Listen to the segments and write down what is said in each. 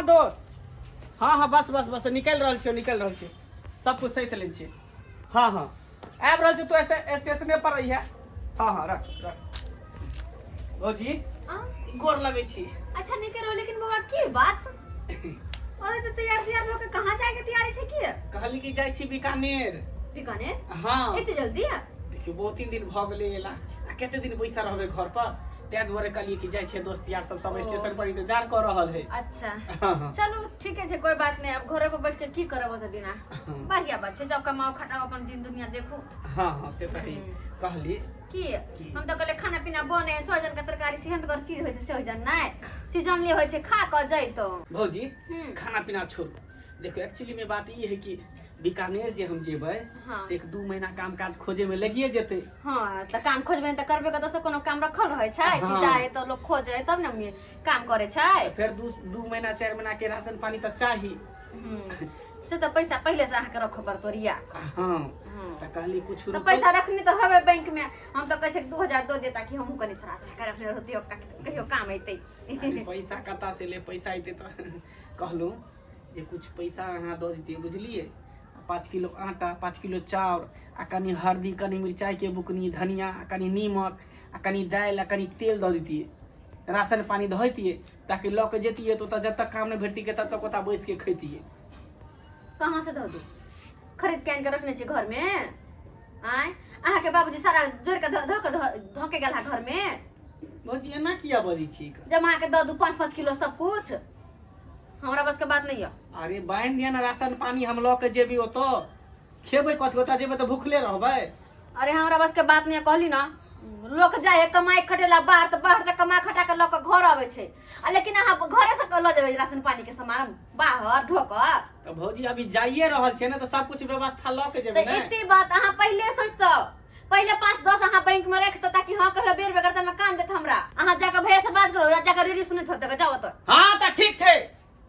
हाँ दोस्त हाँ बस बस बस निकल रहा छे सब कुछ सही ले छे। हाँ आब रहा छे, तू ऐसे स्टेशने पर रही है। हाँ रख भौजी गोर लगे छी। अच्छा निकल रहो, लेकिन बाबा की बात अरे तो तैयार होके कहां जाए के तैयारी छे की? कहली कि जाय छी बीकानेर। बीकानेर? हाँ एते जल्दी है? देखियो बहुत दिन भ गेले एला, आ केते दिन पैसा रहबे घर पर, ते दुआरे कहलिए कि जाय छे दोस्त यार सब स्टेशन पर इंतजार कर रहल है। अच्छा हाँ। चलो ठीक है, कोई बात नहीं। अब घरे पर बैठ के की करब ओते दिना? बढ़िया बात छे, जब कमाओ खटाओ अपन दिन दुनिया देखो। हाँ से तो है। कहली की हम तो कहले खाना पीना बने, सोजन का तरकारी सेहत कर चीज होय छे, सोजन नै सीजन ले होय छे, खा क जाई तो। भौजी खाना पीना छोड़, देखो एक्चुअली में बात ये है कि बीकानेर जे हम जेबै तो 1-2 महीना काम काज खोजे में लगिए जेते। हाँ त काम खोजबे त करबे त कोनो काम रखल रहै छै कि जाए त लोग खोजे तब न काम करे छै। फिर 2 महीना 4 महीना के राशन पानी त चाहिए। से त पैसा पहले से आके रखो पर तोरिया। हां त कहली कुछ त पैसा रखनी त हवे बैंक में, हम त कहै छै 2000 दो दे ताकि हमहु कनी छोड़ा के रखने रहती कहियो काम आइते। पैसा कता से ले, पैसा आइते त कहलू जे कुछ पैसा अहाँ दो देती, बुझलिए। 5 किलो आटा, 5 किलो चाउर, आ कनी हल्दी, कनी मिर्चाई के बुकनी, धनिया, कनी नीमक, आ कनी दाल, आ कनी तेल दो देती, राशन पानी धोती, ताकि लऽ के जेती तो जब तक काम नहीं भेटती के तब तक ओता बैस के खैती। कहां से धो दू? खरीद के रखने छी घर में? आय अहाँ के बाबूजी सारा जोर के धोके गेल है घर में। भौजी एना किया बजी छी? जमा के दो 5-5 किलो सब कुछ, हमरा बस के बात नहीं है। अरे बांध दिया ना राशन पानी, हम लऽ के जेबी ओतो खेबै, कथि ओता जेबै त भूखले रहबै। अरे हमरा बस के बात नहीं है, कहली ना लोग जाए कमाई खटेला बाहर, तो बाहर से कमा खटा के लोग घर आवे छे, लेकिन अहाँ घरे से ल जेबै राशन पानी के सामान बाहर ढोक। तो भौजी अभी जाइए रहल छे ना, तो सब कुछ व्यवस्था ल के जेबै ना। इतनी बात अहाँ पहले सोचतो, पहले 5-10 अहाँ बैंक में रख तो, ताकि हां कहियो बेर बेगर में काम देत हमरा। अहाँ जाके भैया से बात करो या जाके रेडी सुने छोड़ दे जाओ तो। हां त ठीक छे,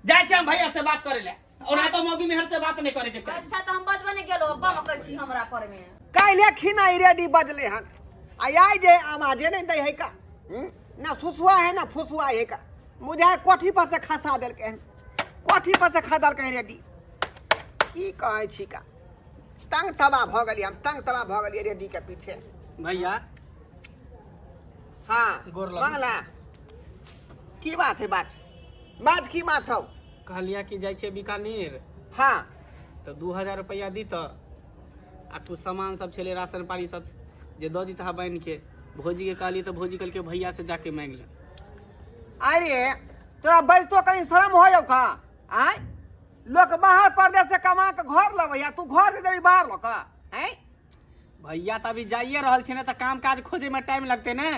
जाय छे हम भैया से बात करे ले, और ना तो मौगी मेहर से बात नहीं करे के चाहिए। अच्छा तो हम बजबे नहीं गेलो, अब्बा मकै छी हमरा पर में काइले खिनाई रेडी बजले हन, आई जे आवाजे नहीं दे है का। ना सुसुआ है ना फुसुआ है का, मुझे कोठी पर से खसा देल के, कोठी पर से खदल के रेडी की कहै छी का। तंग तबा भ गेली, हम तंग तबा भ गेली रेडी के पीछे। भैया हां गोर लगे। मंगला की बात है? बात की बात हो? कहलिया कि जाय छे बीकानेर। हां तो 2000 रुपया दी त, आ तू सामान सब छले राशन पानी सब जे दो दी था बन के। भौजी के कहली तो भौजी कल के भैया से जाके मांग ले। अरे तोरा बैस तो कहीं शर्म हो जाओ का? आय लोग बाहर परदेश से कमा के घर लबैया, तू घर से देबी बाहर लोग का हैं? भैया तो अभी जाइए रहल छे ना, तो काम काज खोजे में टाइम लगते ना।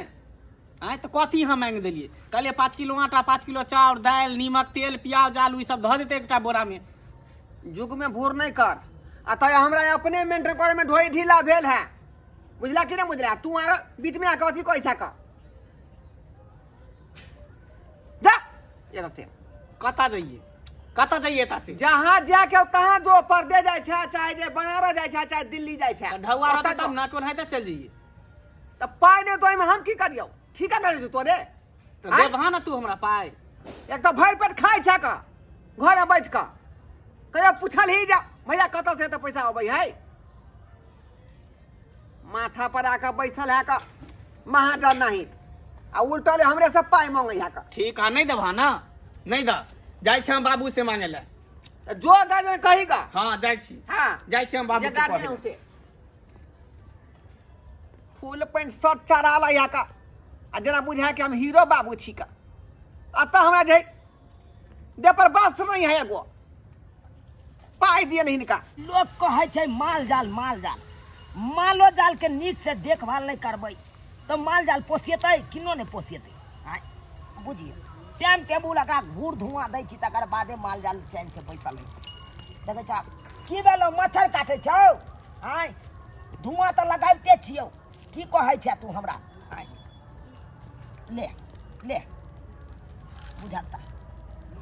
आय तो कथी हम मांग देलिए, कहलिए 5 किलो आटा, 5 किलो चाउर, दाल, नीमक, तेल, प्याज, आलू सब धो देते एकटा बोरा में। जुग में भूर नहीं कर, अतः हमरा अपने मेंटेन करे में ढोई ढीला भेल है, बुझला कि नहीं बुझला? तू आ बीच में आके अथी कह छा का जा ये से कता जाइए ता से? जहां जाके तहां जो परदे जाय छा, चाहे जे बनारस जाय छा, चाहे दिल्ली जाय छा, ढौआ रहता तब ना कोन है त चल जाइए। त पाई ने तो हम की करियो? ठीका करे तू तोरे तो देबहा ना तू हमरा पाई। एक तो भर पेट खाई छा का घर में बैठ का, कहियो पूछल ही जा भैया कत से तो पैसा अबै है? माथा पर आकर बैठल है का महाजन नहीं, आ उल्टले हमरे से पाई मांगे है का। ठीक है नहीं देबहा ना, नहीं दा, जाय छे हम बाबू से मांगे ले। जो गाजन कहीगा। हां जाय छी, हां जाय छे हम बाबू के पास। फुल पैंट शर्ट चढ़ाला या का, आ जना बुझाय कि हम हीरो बाबू छी का। अतः हमरा जे दे पर बस नहीं है, एगो पाई दिए नहीं का। लोग कहे छै माल जाल मालो जाल के नीक से देखभाल नहीं करबै तो माल जाल पोसेतै किनो नहीं पोसेतै। आय बुझिए टाइम टेबुल लगा घूर धुआं दै छी, तकर बादे माल जाल चैन से बैसल है। देखै छा की भेलो, मच्छर काटे छौ? आय धुआं तो लगाइते छियौ, की कहै छै तू हमरा? आय ले बुझता,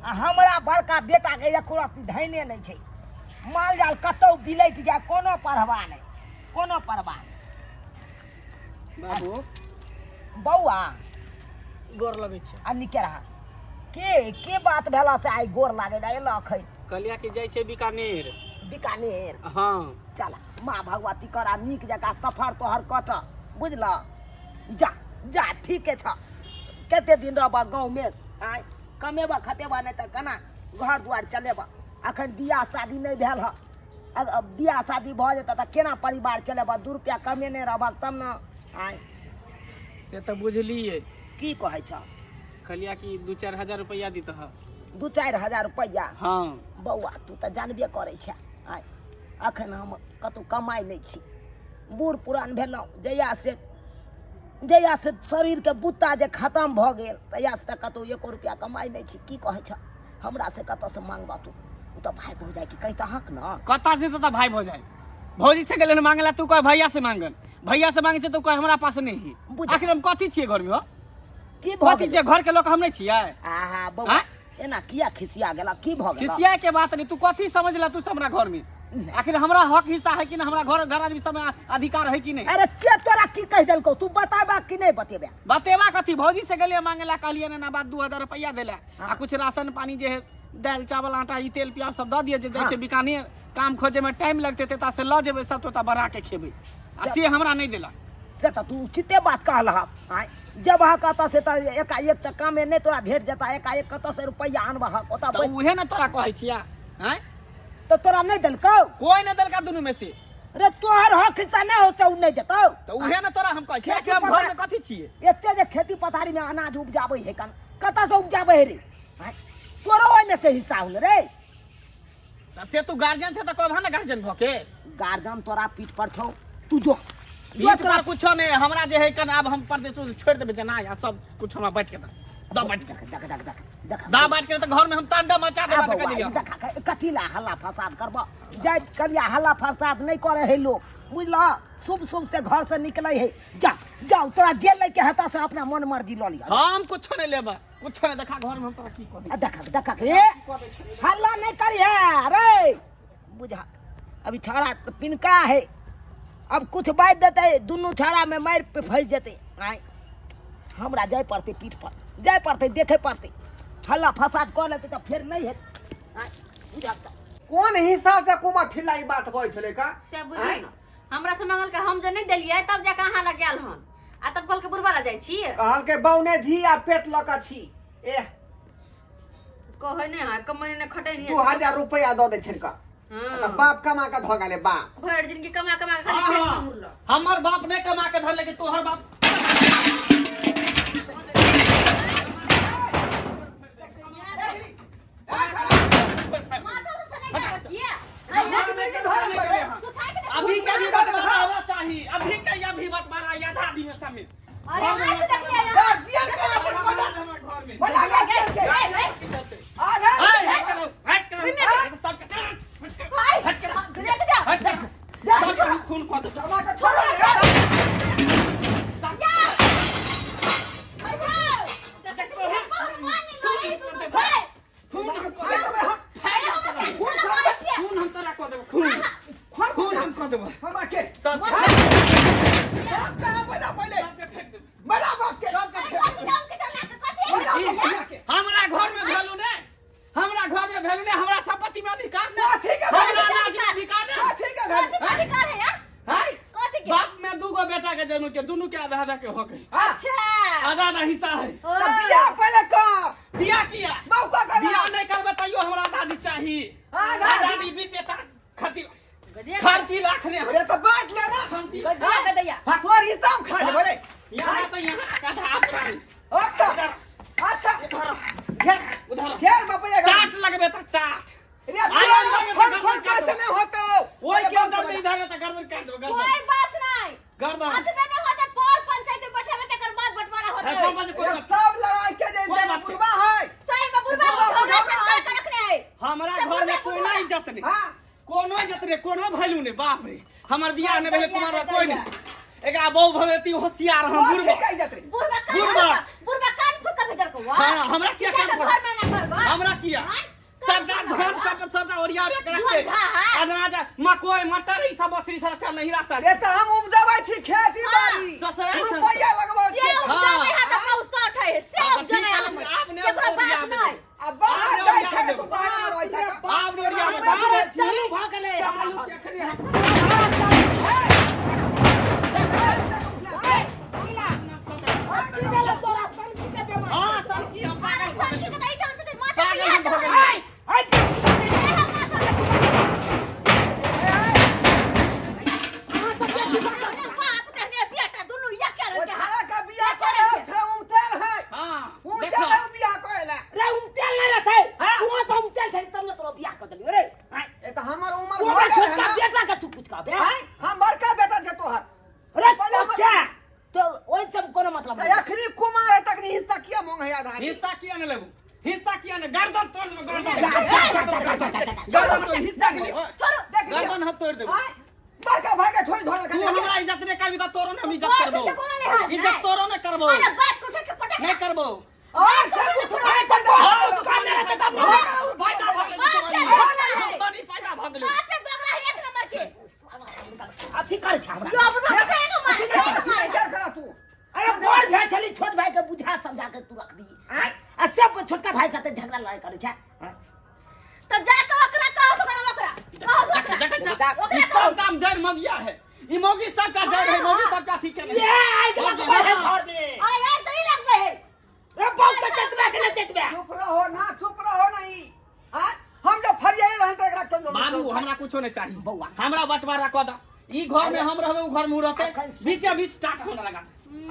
आ हमरा बड़का बेटा के एको रत्ती धैने नहीं छै। माल जाल कतौ बिलैट जाए कोनो परवाह नहीं, कोनो परवाह नहीं। बाबू बौआ गोर लगे छे। आ निके रहा के बात भेला से आई गोर लागे ला एला खै कलिया के जाय छै बीकानेर। बीकानेर हाँ चला माँ भगवती करा नीक जगह सफर तोहर कट बुझल जा जा ठीके छ कते दिन रहबा गाँव में आय कमेबा खटेबा नहीं तो केना घर दुआर चलेबा अखन बियाह शादी नहीं भेल ह अब बियाह शादी भ जेता त केना परिवार चलेबा 2 रुपया कमेने रहबा तब न आय से तो बुझलिए। की कहै छ कलिया की 2-4 हजार रुपया दीत ह। 2-4 हजार रुपया हाँ बौआ तू तो जानबे करे छ आय अखन हम कतौ कमाई नहीं छी बूढ़ पुरान भेलौं जहिया से शरीर के बुत्ता जे खत्म भ गेल तहिया से कतौ 1 रुपया कमाई नहीं छी की कहै छ हमरा से कत से मांगबा तू तो भाई भौजाई के कही हक न कता से तो भाई भौजाई भौजी से गेले मांगला तू कह भैया से मांगन भैया से मांगे तू कह हमरा पास नहीं है। आखिर हम कथी छिए घर में हो की कथी जे घर के लोग हम नहीं छिए। आहा बौआ एना किया खिसिया गेला की भ गेल खिसिया के बात नहीं तू कथी समझला तू हमरा घर में आखिर हमरा हक हिस्सा है कि ना हमरा घर आदमी सब में अधिकार है कि नहीं। अरे के तोरा की कह देलको तू बताबा कि नहीं बतेबे बतेवा कथी भौजी से गेले मांगला कहलिए ना बाद 2000 रुपया देला आ कुछ राशन पानी जे दाल चावल आटा ई तेल प्याज सब द दिए जे जाय छै बीकानेर काम खोजे में टाइम लगते ता से ल जेबे सब तो बना के खेबे आ से हमरा नहीं देला से त तू उचिते बात कहला आय जब हा कत से त एकाएक त कामे नहीं तोरा भेट जता एकाएक कत से रुपया आनबा हा ओता तो उहे ना तोरा कहै छिया हैं तो तोरा नहीं देलको कोई ना देलका दुनु में से। रे तोहर हक हिस्सा नहीं हो से उ नहीं देतौ तो उहे ना तोरा हम कहै छिया कि हम घर में कथी छिए एते जे खेती पथारी में अनाज उपजाबै है कन कत से उपजाबै है रे आय तोरो ओइ में से हिस्सा होल रे त से तू गार्जियन छ त कहबा ना गार्जियन भ के गार्जियन तोरा पीठ पर छौ तू जो बीच पर कुछो नहीं हमरा जे है कन अब हम परदेश से छोड़ देबे जना या सब कुछ हमरा बैठ के द बैठ के देख दा बैठ के त घर में हम तांडा मचा देबा त कह दियो कथी ला हल्ला फसाद करबा जाय करिया हल्ला फसाद नहीं करे है लोग बुझला शुभ शुभ से घर से निकले है जा जाओ तोरा जेल लेके हता से अपना मन मर्जी ल लिया हम कुछो नहीं लेबा कुछो नहीं देखा घर में हम तोरा की कर देखा ए हल्ला नहीं करी है रे बुझा अभी छाड़ा तो पिनका है अब कुछ बात देते दोनों छाड़ा में मार पे फंस जेते आय हमरा जाय पड़ते पीठ पर जाय पड़ते देखे पड़ते हल्ला फसाद कर लेते तो फिर नहीं है आय बुझा कोन हिसाब से कुमा ठिल्ला ई बात होय छले का से बुझी न हमरा से मांगल के हम जे नहीं देलिए तब जा कहां लग गेल हन आ तब कल के बुरबा ला जाय छी कहल के बौने धी आ पेट लका छी ए कहै नहीं है कमाई ने खटै नहीं 2000 रुपया द दे छिलका त बाप कमा के ध गेले बाप भर जिनकी कमा कमा के खाली पेट मुरल हमर बाप नहीं कमा के धर लेकिन तोहर बाप अभी के भी बात मारा चाहिए अभी के या भी बात मारा या आदमी में समय अरे हाथ देख लिया जियन के घर में बोला के अरे हट कर सब हट कर खून को दो टमाटर छोड़ खून हम तोरा को देब खून हम को देब हमरा के सब कहां बना पहले बड़ा बाप के हमरा घर में भेलू ने हमरा घर में भेलू ने हमरा संपत्ति में अधिकार ने ठीक है हमरा अनाज में अधिकार ने ठीक है अधिकार है यार हाय कथि के बाप में दूगो बेटा के जन्म के दोनों के आधा आधा के हो गए अच्छा आधा आधा हिस्सा है तो बियाह पहले कर बियाह किया बाप का कर बियाह नहीं कर बताइयो हमरा दादी चाहिए आधा दादी 20 एता खर्ची लाख ने अरे तो बांट ले ना गदिया गदिया हथवार हिसाब खा ले बोले यहां से यहां काटा आप रही अच्छा घेर उधर घेर में पड़ेगा टाट लगबे त टाट अरे फोन कैसे नहीं होता ओए के अंदर में इधर त गर्दन काट दो गर्दन कोई बात नहीं गर्दन अत में नहीं होता पर पंचायत में बैठे में तकर बाद बंटवारा होता है ये सब लड़ाई के जे बुरबा है सही में बुरबा होगा संस्कार के रखने है हमरा घर में कोई नहीं इज्जत नहीं हां कोनो इज्जत नहीं कोनो वैल्यू नहीं बाप रे हमर बियाह ने भेले कुमार कोई नहीं एकरा बहु भगवती होशियार हम बुरबा बुरबा कान फुक के भीतर को हां हमरा क्या घर में ना करबा हमरा किया सबका धान सबका ओरिया ओरिया के रखते अनाज मकोई मटर ई सब बसरी सरकार नहीं रासा ये तो हम उपजाबै छी खेती बाड़ी ससुराल रुपया लगबो से उपजाबै है त 60 है से उपजाबै हम आपने एकरा बात नहीं है आधा हिस्सा किया न लेबू हिस्सा किया न गर्दन तोड़ देबो गर्दन जा, जा, जा, जा, जा, जा, जा, जा। गर्दन तोड़ हिस्सा के लेबो देख लिया। गर्दन हाथ तोड़ देबो हाँ, बड़का भाई का छोड़ धोला तू हमरा इज्जत नहीं करबी त तोरो न हम इज्जत और करबो से कोनो लिहाज नहीं। इज्जत तोरो न करबो अरे बात को ठेक पटक नहीं करबो और सब कुछ अरे तो बहुत दुकान में रहते तब फायदा भागले बनी फायदा भागले बाप रे दोगला है 1 नंबर के अथी कर छ हमरा जो अपना से एगो मार से एगो मार क्या करा तू अरे बड़ भाई छली छोट भाई के बुझा समझा के तू रख दी आ सब छोटका भाई साथे झगड़ा लड़ाई करे छ तो जा के ओकरा कहो तो करो ओकरा देखा जा इसका काम जड़ मगिया है ई मोगी सब का जड़ है मोगी सब का ठीक है ये आई जो है घर में अरे यार दही लग गए रे बहुत का चटबा के न चटबा चुप रहो नहीं हां हम जब फरियाए रहन त एकरा क्यों बाबू हमरा कुछो नहीं चाहिए बौआ। हमरा बंटवारा क द ई घर में हम रहबे उ घर में रहते बीचे बीच स्टार्ट होने लगा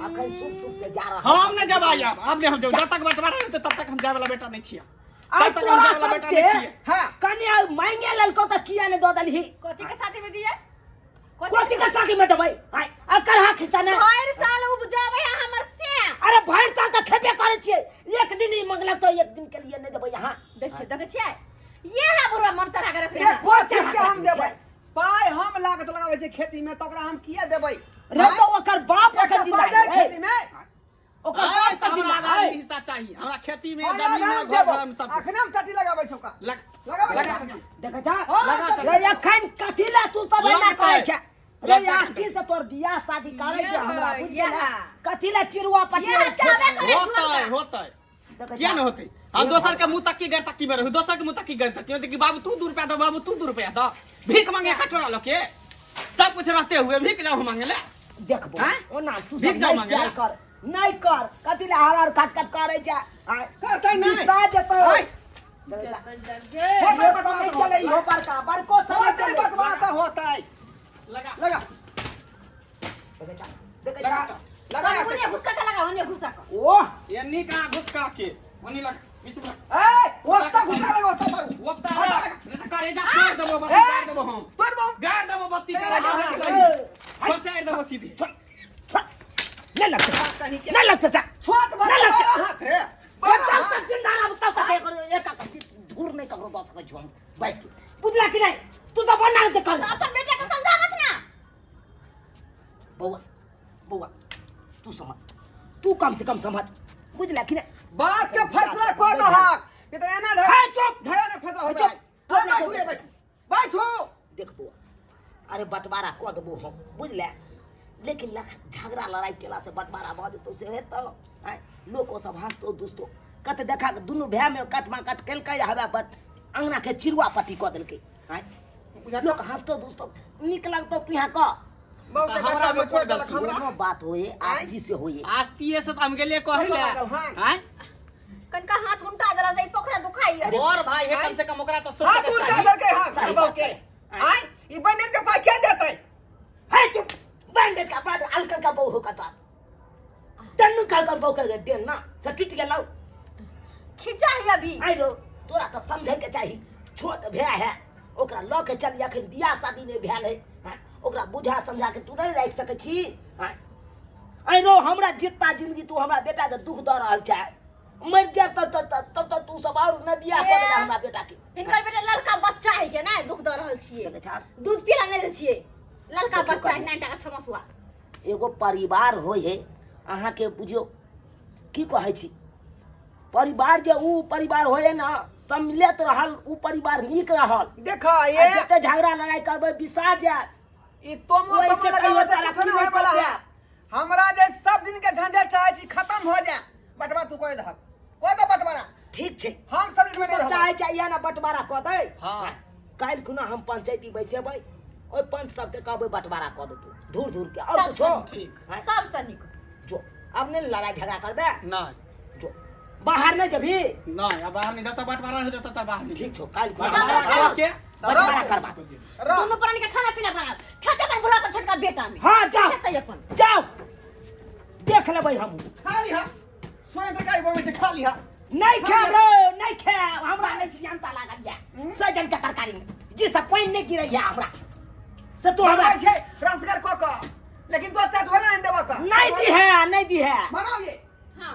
अखन सुप से जा रहा हम न जब आया अब ले हम जब तक बंटवारा रहते तब तक हम जाए वाला बेटा नहीं छिया आई तब तक हम जाए वाला बेटा नहीं छिए हां कन्या मांगे ललको त किया ने दो दलही कोती के साथी में दिए कोती का साथी में तो भाई आई अकर हाथ खिसा ने हर साल उपजावे है हमर से अरे भाई साल त खेबे करे छिए एक दिन ही मंगलक तो एक दिन के लिए नहीं देबै यहां देखिए देखे छिए ये है बुरा मन चढ़ा के रख ये रहे को चीज के हम देबै पाई हम लागत लगाबै छै खेती में तो ओकरा हम किया देबै रे तो ओकर बाप ओकर पाई दे खेती में ओकर ओए बाप तो का हमरा जिम्मा आधा है हिस्सा चाहिए हमरा खेती में और जमीन आधा में देबो घर में सब अखने हम टटी लगाबै छै ओकरा लग लगाबै लगा छै देख जा लगा रे अखन कथिला तू सब ना लगा कहै है। छ रे लगा आस्ती से तोर बियाह शादी करे के हमरा बुझ ये गेल है। कथिला चिरुआ पटिया ये चावे करे होता है क्या न होते अब दोसर के मुंह तक की गैर तक की में रहू दोसर के मुंह तक की गैर तक कि बाबू तू 2 रुपया दो बाबू तू 2 रुपया दो भीख मांगे कटोरा लोके सब कुछ रहते हुए भीख जाओ मांगे ले देखबो हैं? ओना तू भीख सब जाओ नहीं मांगे जाय ला। कर नहीं कर कथिला हर खट खट करे छ आय करतै नहीं सा जतो ओए ये समय चले हो बड़का बड़को समय होतै चले बटवारा होतै लगा लगा देख जा लगा उन्हें घुसका के लगा उन्हें घुसका के ओ ये नी का घुस का के ओनी लग बीच में ए ओत्ता घुसका में ओत्ता मारू वक्त आ करे जा गाड़ देबो बत्ती गाड़ देबो हम तोड़ बम गाड़ देबो बत्ती करे जा हम चार देबो सीधी नहीं लगता कहीं के नहीं लगता छोट नहीं लगता। हाथ रे बच्चा का जिंदा अब तक एक का धूर नहीं करो दस का जो बैठ के बुझला कि नहीं तू तो बनना से कर अपन बेटे को समझा मत ना बउआ बउआ तू समझ तू कम से कम समझ बुझला कि नहीं बाप के फैसला कौन हक ये तो एना रे है चुप धया ने फैसला हो चुप। जाए तो बैठू ये बैठू बैठू देख बउआ अरे बंटवारा कह देबो हम बुझला लेकिन झगड़ा लड़ाई केला से बंटवारा भ जतो से हेतो आय लोको सब हंसतो दुस्तो कत देखा के दुनु भाई में कटमा कट केलकै हवे बट अंगना के चिरुआ पट्टी क देलकै आय लोग हंसतो दुस्तो निक लगतो तू यहाँ क बहुत हमरा का में छोड़ कोई देलक गलती हमरा दोनों बात होए आस्ती से होए आस्तीए से हम गेले कहले हैं कनका हाथ उल्टा देला से पोखरा दुखाई है और भाई है कम से कम ओकरा तो हाथ सोच उल्टा के देलकै हाथ सही बाबू बात के है। आय ई बंदर के पास क्या देतै है चुप बैंडेज का बाद अलकल का बहु का ता तन्नु का बहु का देन ना सटिट के लाओ खिंचा है अभी आई रो तोरा तो समझे के चाही छोट भैया है ओकरा ल के चल अखन बियाह शादी नहीं भेल है हाँ? ओकरा बुझा समझा के तू नहीं रख सकै छी हाँ? आई रो हमरा जितना जिंदगी तू हमरा बेटा के दुख द रहल छै मर जा तब तू सब और न बियाह कर दे हमरा बेटा के इनकर बेटा लड़का बच्चा है के ना दुख द रहल छिए देखे छा दूध पिला नहीं दे छिए लड़का तो बच्चा है करबो? 9 टका 6 मसुआ एगो परिवार होय है अहाँ के बुझियो की कहै छी परिवार जे ऊ परिवार होय है ना सम्मिलित रहल ऊ परिवार नीक रहल देखा ये जते झगड़ा लड़ाई करबै बिसा जात ई तोमो वैसे तोमो कहियो लगावे से साला कुछ की नहीं होय नहीं वाला करते है हमरा जे सब दिन के झंझट चाहे छी खत्म हो जाए बटवा तू कोई दहक कोई तो बटवारा ठीक छै हम सब इसमें नहीं रहब चाहे चाहिए ना बंटवारा कऽ दै हाँ। काल्हि खुना हम पंचायती बैसेबै ओइ पंच सबके कहबै बंटवारा कऽ देतौ धूर धूर के और सब कुछो ठीक। हाँ? सब सनिक जो अब नहीं लड़ाई झगड़ा करबे नहीं जो बाहर नहीं जबी नहीं अब बाहर नहीं जाता बंटवारा नहीं जाता तब बाहर नहीं ठीक छौ काल्हि खुना बंटवारा बंटवारा करके बंटवारा करबा रह दोनों प्राणी के खाना पीना बना खाते कर बुढ़ा का छटका बेटा में हाँ जाओ खेते अपन जाओ देख लेबै हम खाली हा स्वयं तक आई बोले से खाली हा नहीं खाब रो नहीं खाब हमरा नहीं जानता लागल या सजन के तरकारी में जी सब पानी नहीं गिरै या हमरा से तो हमरा हमरा छे रसगर क लेकिन तो चाट वाला नहीं देबा का नहीं दी है बनाओ ये हां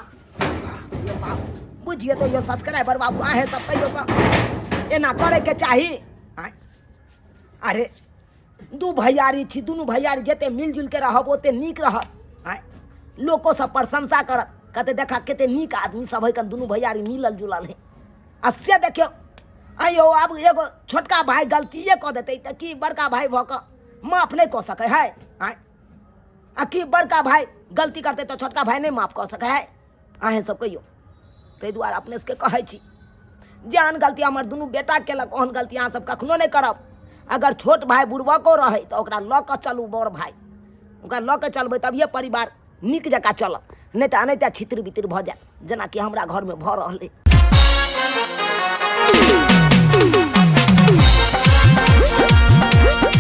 यो बाप बुझिए तो यो सब्सक्राइबर बाबू आहे सब कहियो तो एना करे के चाही आय अरे दू भैयारी छी दुनू भैयारी जते मिलजुल के रहब ओते नीक रहत आय लोको सब प्रशंसा करत कहते देखा कते नीक आदमी सब है कन दुनू भैयारी मिलल जुलल है अस्य देखियो अयो अब एगो छोटका भाई गलतिए कऽ देतै तऽ की बड़का भाई भऽ कऽ माफ नहीं कऽ सकै है आय आ की बड़का भाई गलती करते तो छोटका भाई नहीं माफ कर सके है अहें सब कहियो ताहि दुआरे अपने सबके कहै छी जेहन गलती हमर दुनू बेटा केलक ओहन गलती अहाँ सब कखनो नहीं करब अगर छोट भाई बुढ़बको रहे तो ओकरा लऽ कऽ चलू बड़ भाई ओकरा लऽ कऽ चलबै तभिए परिवार नीक जकाँ चलत नहीं तो अनैते छितिर बितिर भऽ जायत जेना कि हमरा घरमे भऽ रहलै।